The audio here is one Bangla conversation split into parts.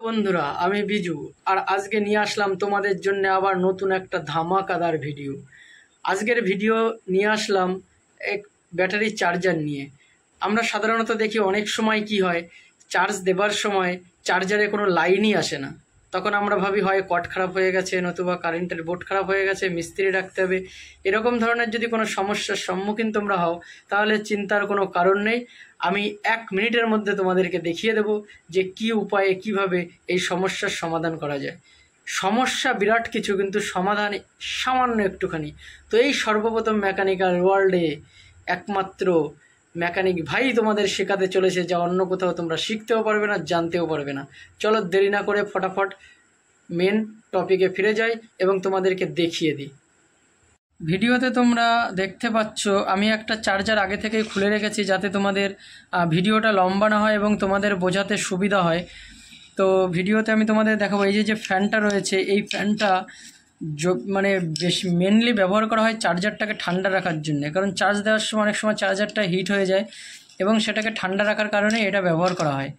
বন্ধুরা, আমি বিজু। আর আজকে নিয়ে আসলাম তোমাদের জন্য আবার নতুন একটা ধামাকাদার ভিডিও। আজকের ভিডিও নিয়ে আসলাম এক ব্যাটারি চার্জার নিয়ে। আমরা সাধারণত দেখি অনেক সময় কি হয়, চার্জ দেবার সময় চার্জারে কোনো লাইনই আসে না। তখন আমরা ভাবি হয় কর্ড খারাপ হয়ে গেছে, নতুবা কারেন্টের বোর্ড খারাপ হয়ে গেছে, মিস্ত্রি ডাকতে হবে। এরকম ধরনের যদি কোনো সমস্যার সম্মুখীন তোমরা হও, তাহলে চিন্তার কোনো কারণ নেই। আমি 1 মিনিটের মধ্যে তোমাদেরকে দেখিয়ে দেব যে কি উপায়ে কিভাবে এই সমস্যার সমাধান করা যায়। সমস্যা বিরাট কিছু, কিন্তু সমাধান সামান্য একটুখানি। তো এই সর্বপ্রথম মেকানিক্যাল ওয়ার্ল্ডে একমাত্র মেকানিক ভাই তোমাদের শেখাতে চলেছে, যা অন্য কোথাও তোমরা শিখতেও পারবে না, জানতেও পারবে না। চলো দেরি না করে ফটাফট মেন টপিকে ফিরে যাই এবং তোমাদেরকে দেখিয়ে দিই। ভিডিওতে তোমরা দেখতে পাচ্ছ আমি একটা চার্জার আগে থেকেই খুলে রেখেছি, যাতে তোমাদের ভিডিওটা লম্বা না হয় এবং তোমাদের বোঝাতে সুবিধা হয়। তো ভিডিওতে আমি তোমাদের দেখাবো এই যে ফ্যানটা রয়েছে, এই ফ্যানটা মানে বেশ মেনলি ব্যবহার করা হয় চার্জারটাকে ঠান্ডা রাখার জন্য। কারণ চার্জ দেওয়ার সময় অনেক সময় চার্জারটা হিট হয়ে যায় এবং সেটাকে ঠান্ডা রাখার কারণে এটা ব্যবহার করা হয়।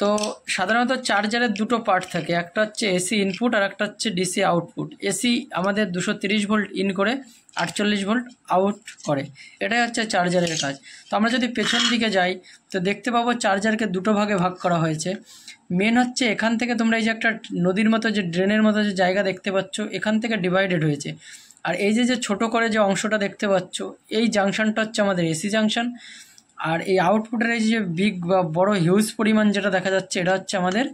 তো সাধারণত চার্জারের দুটো পার্ট থাকে, একটা হচ্ছে এসি ইনপুট আর একটা হচ্ছে ডিসি আউটপুট। এসি আমাদের 230 ভোল্ট ইন করে 48 ভোল্ট আউট করে, এটাই হচ্ছে চার্জারের কাজ। তো আমরা যদি পেছন দিকে যাই তো দেখতে পাবো চার্জারকে দুটো ভাগে ভাগ করা হয়েছে। মেন হচ্ছে এখান থেকে তোমরা এই যে একটা নদীর মতো যে ড্রেনের মতো যে জায়গা দেখতে পাচ্ছ, এখান থেকে ডিভাইডেড হয়েছে। আর এই যে ছোট করে যে অংশটা দেখতে পাচ্ছ, এই জাংশনটা হচ্ছে আমাদের এসি জাংশন। আর এই আউটপুটের এই যে বিগ বা বড় হিউজ পরিমাণ যেটা দেখা যাচ্ছে, এটা হচ্ছে আমাদের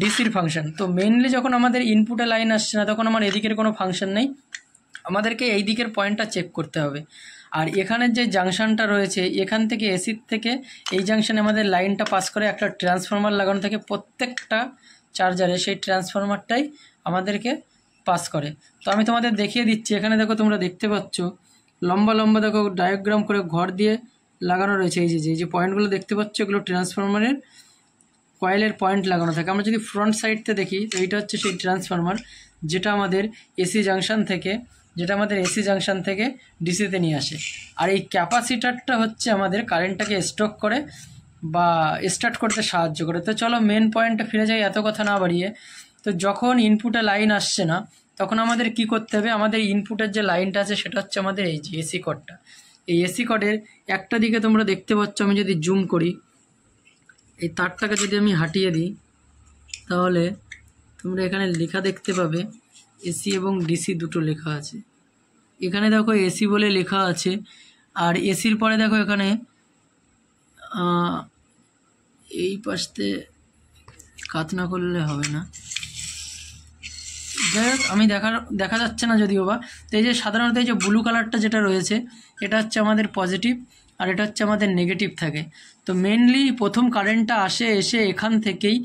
ডিসির ফাংশন। তো মেইনলি যখন আমাদের ইনপুটে লাইন আসছে না, তখন আমার এদিকের কোনো ফাংশন নেই, আমাদেরকে এই দিকের পয়েন্টটা চেক করতে হবে। আর এখানের যে জাংশনটা রয়েছে, এখান থেকে এসির থেকে এই জাংশনে আমাদের লাইনটা পাস করে একটা ট্রান্সফরমার লাগানো থাকে প্রত্যেকটা চার্জারে, সেই ট্রান্সফরমারটাই আমাদেরকে পাস করে। তো আমি তোমাদের দেখিয়ে দিচ্ছি। এখানে দেখো, তোমরা দেখতে পাচ্ছ লম্বা লম্বা দেখো ডায়াগ্রাম করে ঘর দিয়ে লাগানো রয়েছে। এই যে পয়েন্টগুলো দেখতে পাচ্ছ, এগুলো ট্রান্সফরমারের কয়েলের পয়েন্ট লাগানো থাকে। আমরা যদি ফ্রন্ট সাইডতে দেখি, তো এইটা হচ্ছে সেই ট্রান্সফরমার যেটা আমাদের এসি জাংশন থেকে ডিসিতে নিয়ে আসে। আর এই ক্যাপাসিটারটা হচ্ছে আমাদের কারেন্টটাকে স্টক করে বা স্টার্ট করতে সাহায্য করে। তো চলো মেন পয়েন্টে ফিরে যাই এত কথা না বাড়িয়ে। তো যখন ইনপুটে লাইন আসছে না, তখন আমাদের কি করতে হবে, আমাদের ইনপুটের যে লাইনটা আছে সেটা হচ্ছে আমাদের এই যে এসি কর্ডটা। এই এসি কর্ডের একটা দিকে তোমরা দেখতে পাচ্ছ, আমি যদি জুম করি, এই তারটাকে যদি আমি হাঁটিয়ে দিই, তাহলে তোমরা এখানে লেখা দেখতে পাবে এসি এবং ডিসি দুটো লেখা আছে। এখানে দেখো এসি বলে লেখা আছে, আর এসির পরে দেখো এখানে এই পাশে কাত না করলে হবে না, যাই হোক আমি দেখা যাচ্ছে না যদিও বা। তো এই যে সাধারণত এই যে ব্লু কালারটা যেটা রয়েছে, এটা হচ্ছে আমাদের পজিটিভ আর এটা হচ্ছে আমাদের নেগেটিভ থাকে। তো মেনলি প্রথম কারেন্টটা এসে এখান থেকেই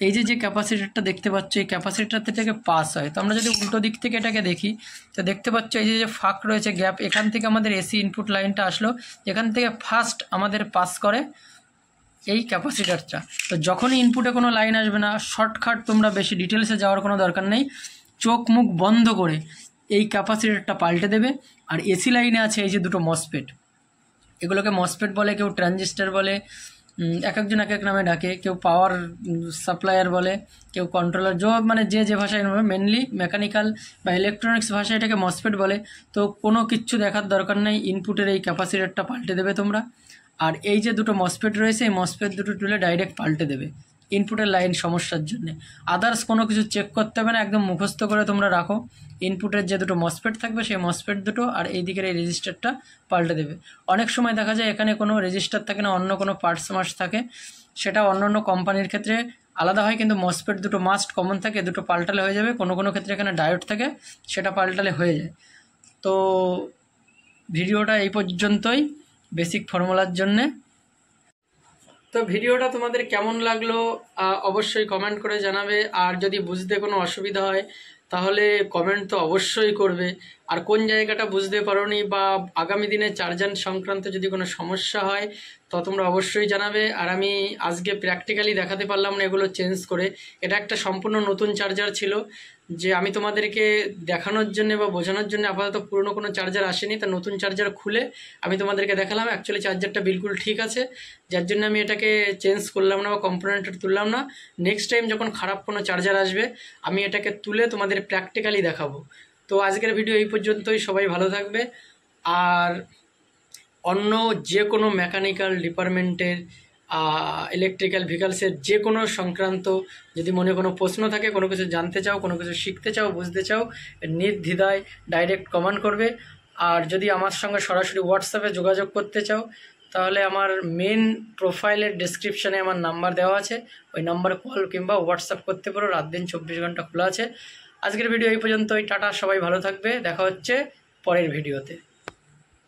এই যে ক্যাপাসিটারটা দেখতে পাচ্ছ, এই ক্যাপাসিটার থেকে পাস হয়। তো আমরা যদি উল্টো দিক থেকে এটাকে দেখি, তো দেখতে পাচ্ছ এই যে ফাঁক রয়েছে, গ্যাপ, এখান থেকে আমাদের এসি ইনপুট লাইনটা আসলো, এখান থেকে ফার্স্ট আমাদের পাস করে এই ক্যাপাসিটারটা। তো যখনই ইনপুটে কোনো লাইন আসবে না, শর্টকাট, তোমরা বেশি ডিটেলসে যাওয়ার কোনো দরকার নেই, চোখ মুখ বন্ধ করে এই ক্যাপাসিটারটা পাল্টে দেবে। আর এসি লাইনে আছে এই যে দুটো মসফেট, এগুলোকে মসফেট বলে, কেউ ট্রানজিস্টার বলে, এক একজন এক এক নামে ডাকে, কেউ পাওয়ার সাপ্লায়ার বলে, কেউ কন্ট্রোলার, মানে যে ভাষায় নেবে। মেনলি মেকানিক্যাল বা ইলেকট্রনিক্স ভাষায় এটাকে মসফেট বলে। তো কোনো কিচ্ছু দেখার দরকার নেই, ইনপুটের এই ক্যাপাসিটারটা পাল্টে দেবে তোমরা। আর এই যে দুটো মসফেট রয়েছে, এই মসফেট দুটো তুলে ডাইরেক্ট পাল্টে দেবে ইনপুটের লাইন সমস্যার জন্য। আদার্স কোনো কিছু চেক করতে হবে না, একদম মুখস্থ করে তোমরা রাখো। ইনপুটের যে দুটো মসফেট থাকবে, সেই মসফেট দুটো আর এই দিকের এই রেজিস্টারটা পাল্টে দেবে। অনেক সময় দেখা যায় এখানে কোনো রেজিস্টার থাকে না, অন্য কোনো পার্টস থাকে, সেটা অন্য কোম্পানির ক্ষেত্রে আলাদা হয়, কিন্তু মসফেট দুটো মাস্ট কমন থাকে, দুটো পাল্টালে হয়ে যাবে। কোনো ক্ষেত্রে এখানে ডায়োড থাকে, সেটা পাল্টালে হয়ে যায়। তো ভিডিওটা এই পর্যন্তই বেসিক ফর্মুলার জন্যে। তো ভিডিওটা তোমাদের কেমন লাগলো অবশ্যই কমেন্ট করে জানাবে। আর যদি বুঝতে কোনো অসুবিধা হয় তাহলে কমেন্ট তো অবশ্যই করবে। আর কোন জায়গাটা বুঝতে পারোনি বা আগামী দিনে চার্জার সংক্রান্ত যদি কোনো সমস্যা হয়, তো তোমরা অবশ্যই জানাবে। আর আমি আজকে প্র্যাকটিক্যালি দেখাতে পারলাম না এগুলো চেঞ্জ করে, এটা একটা সম্পূর্ণ নতুন চার্জার ছিল, যে আমি তোমাদেরকে দেখানোর জন্য বা বোঝানোর জন্য আপাতত পুরনো কোনো চার্জার আসেনি, তা নতুন চার্জার খুলে আমি তোমাদেরকে দেখালাম। অ্যাকচুয়ালি চার্জারটা বিলকুল ঠিক আছে, যার জন্য আমি এটাকে চেঞ্জ করলাম না বা কম্পোনেন্টটা তুললাম না। নেক্সট টাইম যখন খারাপ কোনো চার্জার আসবে আমি এটাকে তুলে তোমাদের প্র্যাকটিক্যালি দেখাবো। তো আজকের ভিডিও এই পর্যন্তই, সবাই ভালো থাকবে। আর অন্য যে কোনো মেকানিক্যাল ডিপার্টমেন্টের ইলেকট্রিক্যাল ভেহিকলসের যে কোনো সংক্রান্ত যদি মনে কোনো প্রশ্ন থাকে, কোনো কিছু জানতে চাও, কোনো কিছু শিখতে চাও, বুঝতে চাও, নির্দ্বিধায় ডাইরেক্ট কমেন্ট করবে। আর যদি আমার সঙ্গে সরাসরি হোয়াটসঅ্যাপে যোগাযোগ করতে চাও, তাহলে আমার মেন প্রোফাইলের ডেসক্রিপশানে আমার নাম্বার দেওয়া আছে, ওই নাম্বারে কল কিংবা হোয়াটসঅ্যাপ করতে পারো। রাত দিন 24 ঘন্টা খোলা আছে। আজকের ভিডিও এই পর্যন্তই, টাটা, সবাই ভালো থাকবে, দেখা হচ্ছে পরের ভিডিওতে।